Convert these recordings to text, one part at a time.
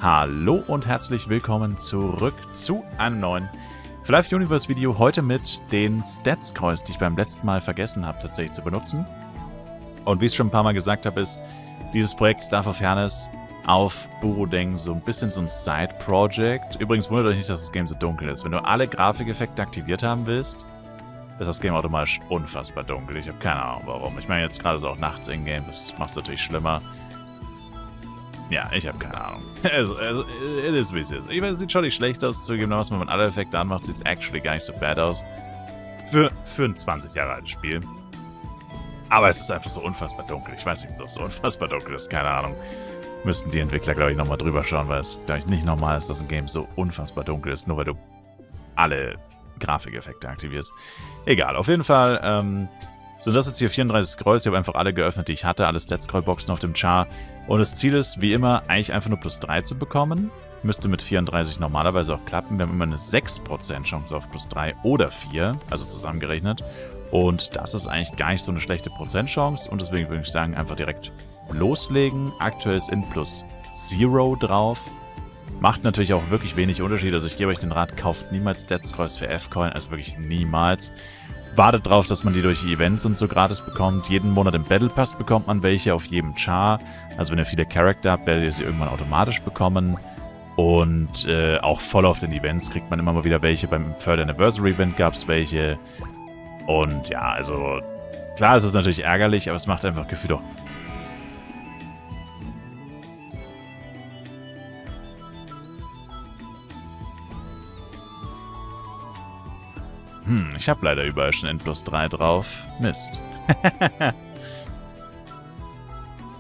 Hallo und herzlich willkommen zurück zu einem neuen Live Universe Video. Heute mit den Stats-Kreuz, die ich beim letzten Mal vergessen habe tatsächlich zu benutzen. Und wie ich es schon ein paar Mal gesagt habe, ist dieses Projekt Staff of Fairness auf Burudeng so ein bisschen so ein Side-Project. Übrigens wundert euch nicht, dass das Game so dunkel ist. Wenn du alle Grafikeffekte aktiviert haben willst, ist das Game automatisch unfassbar dunkel. Ich habe keine Ahnung warum. Ich meine jetzt gerade so auch nachts in-game, das macht es natürlich schlimmer. Ja, ich habe keine Ahnung. Also, it is wie es ist. Ich meine, es sieht schon nicht schlecht aus, zugegebenermaßen, wenn man alle Effekte anmacht, sieht es actually gar nicht so bad aus. Für ein 20 Jahre altes Spiel. Aber es ist einfach so unfassbar dunkel. Ich weiß nicht, ob das so unfassbar dunkel ist, keine Ahnung. Müssten die Entwickler, glaube ich, nochmal drüber schauen, weil es, glaube ich, nicht normal ist, dass ein Game so unfassbar dunkel ist, nur weil du alle Grafikeffekte aktivierst. Egal, auf jeden Fall, sind das jetzt hier 34 Scrolls. Ich habe einfach alle geöffnet, die ich hatte, alle Stat-Scroll-Boxen auf dem Char. Und das Ziel ist, wie immer, eigentlich einfach nur plus 3 zu bekommen. Müsste mit 34 normalerweise auch klappen. Wir haben immer eine 6% Chance auf plus 3 oder 4, also zusammengerechnet. Und das ist eigentlich gar nicht so eine schlechte Prozentchance. Und deswegen würde ich sagen, einfach direkt loslegen. Aktuell ist in plus 0 drauf. Macht natürlich auch wirklich wenig Unterschied. Also ich gebe euch den Rat, kauft niemals Stat-Scrolls für F-Coin. Also wirklich niemals. Wartet drauf, dass man die durch die Events und so gratis bekommt. Jeden Monat im Battle Pass bekommt man welche auf jedem Char. Also wenn ihr viele Charakter habt, werdet ihr sie irgendwann automatisch bekommen. Und auch voll auf den Events kriegt man immer mal wieder welche. Beim Third Anniversary Event gab es welche. Und ja, also klar ist es natürlich ärgerlich, aber es macht einfach gefühlt auch... ich habe leider überall schon N plus 3 drauf. Mist.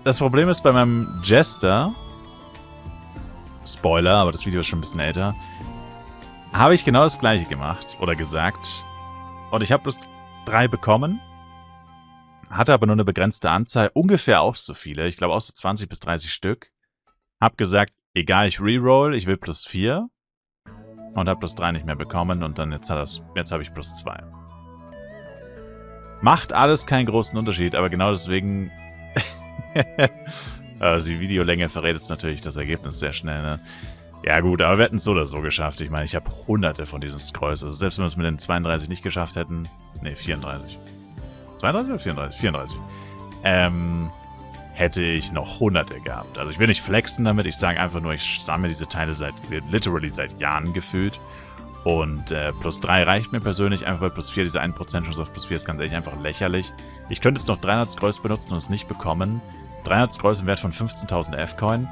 Das Problem ist bei meinem Jester, Spoiler, aber das Video ist schon ein bisschen älter, habe ich genau das gleiche gemacht oder gesagt. Und ich habe plus 3 bekommen, hatte aber nur eine begrenzte Anzahl, ungefähr auch so viele, ich glaube auch so 20 bis 30 Stück. Hab gesagt, egal, ich reroll, ich will plus 4. Und habe plus 3 nicht mehr bekommen und dann jetzt habe ich plus 2. Macht alles keinen großen Unterschied, aber genau deswegen... also die Videolänge verrät jetzt natürlich das Ergebnis sehr schnell, ne? Ja gut, aber wir hätten es so oder so geschafft. Ich meine, ich habe hunderte von diesen Scrolls. Also selbst wenn wir es mit den 32 nicht geschafft hätten... Ne, 34. 32 oder 34? 34. Hätte ich noch hunderte gehabt. Also ich will nicht flexen damit, ich sage einfach nur, ich sammle diese Teile literally seit Jahren gefühlt. Und plus 3 reicht mir persönlich, einfach weil plus 4, diese 1% Chance auf plus 4 ist ganz ehrlich einfach lächerlich. Ich könnte jetzt noch 300 Scrolls benutzen und es nicht bekommen. 300 Scrolls im Wert von 15.000 F-Coin.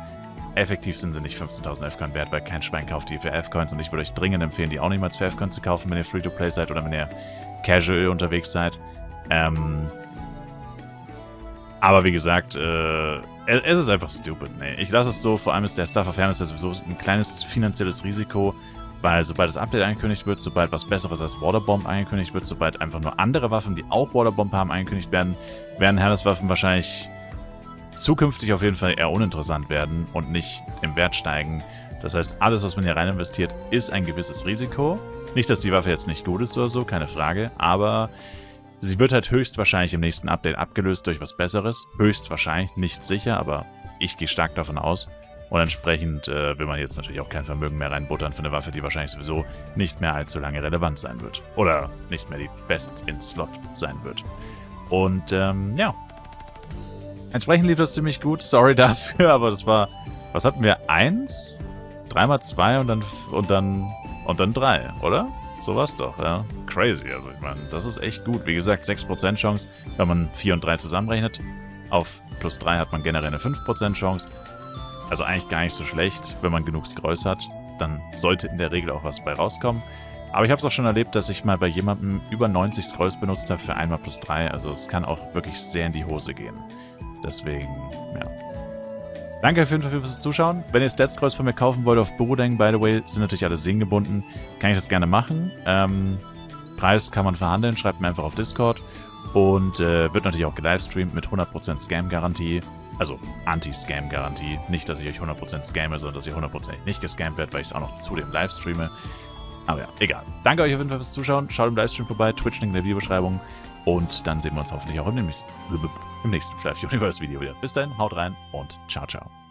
Effektiv sind sie nicht 15.000 F-Coin wert, weil kein Schwein kauft die für F-Coins und ich würde euch dringend empfehlen, die auch niemals für F-Coin zu kaufen, wenn ihr Free-to-Play seid oder wenn ihr casual unterwegs seid. Aber wie gesagt, es ist einfach stupid. Nee. Ich lasse es so, vor allem ist der Staff of Fairness sowieso ein kleines finanzielles Risiko, weil sobald das Update angekündigt wird, sobald was Besseres als Waterbomb angekündigt wird, sobald einfach nur andere Waffen, die auch Waterbomb haben, angekündigt werden, werden Hermes-Waffen wahrscheinlich zukünftig auf jeden Fall eher uninteressant werden und nicht im Wert steigen. Das heißt, alles, was man hier rein investiert, ist ein gewisses Risiko. Nicht, dass die Waffe jetzt nicht gut ist oder so, keine Frage, aber... sie wird halt höchstwahrscheinlich im nächsten Update abgelöst durch was Besseres. Höchstwahrscheinlich, nicht sicher, aber ich gehe stark davon aus. Und entsprechend will man jetzt natürlich auch kein Vermögen mehr reinbuttern für eine Waffe, die wahrscheinlich sowieso nicht mehr allzu lange relevant sein wird. Oder nicht mehr die Best in Slot sein wird. Und ja. Entsprechend lief das ziemlich gut. Sorry dafür, aber das war... was hatten wir? 1? 3 mal 2 und dann 3, oder? So war's doch, ja. Crazy, also ich meine, das ist echt gut. Wie gesagt, 6% Chance, wenn man 4 und 3 zusammenrechnet. Auf plus 3 hat man generell eine 5% Chance. Also eigentlich gar nicht so schlecht, wenn man genug Scrolls hat. Dann sollte in der Regel auch was bei rauskommen. Aber ich habe es auch schon erlebt, dass ich mal bei jemandem über 90 Scrolls benutzt habe für einmal plus 3. Also es kann auch wirklich sehr in die Hose gehen. Deswegen, ja. Danke auf jeden Fall fürs Zuschauen. Wenn ihr Stat-Scrolls von mir kaufen wollt auf Burudeng, by the way, sind natürlich alle segengebunden, kann ich das gerne machen. Preis kann man verhandeln, schreibt mir einfach auf Discord. Und wird natürlich auch gelivestreamt mit 100% Scam-Garantie. Also Anti-Scam-Garantie. Nicht, dass ich euch 100% scamme, sondern dass ihr 100% nicht gescammt werdet, weil ich es auch noch zudem live streame. Aber ja, egal. Danke euch auf jeden Fall fürs Zuschauen. Schaut im Livestream vorbei, Twitch-Link in der Videobeschreibung. Und dann sehen wir uns hoffentlich auch im nächsten Live Universe Video wieder. Bis dahin, haut rein und ciao, ciao.